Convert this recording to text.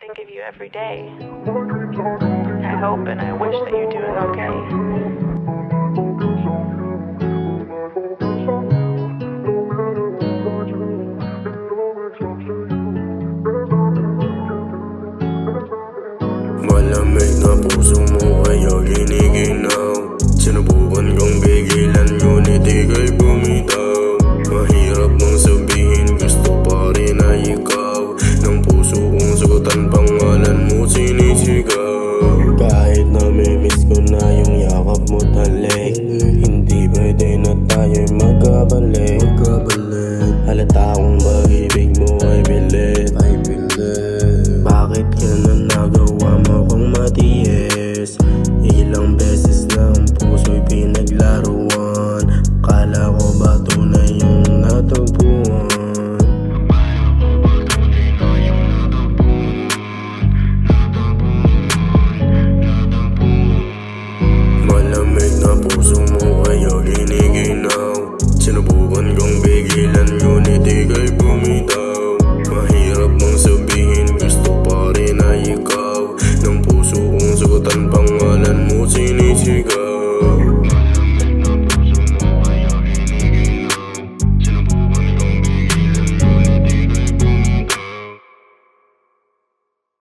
think of you every day. I hope and I wish that you're doing okay. Malamig na puso mo kaya giniginaw. Sinubukan kong pigilan ngunit ika'y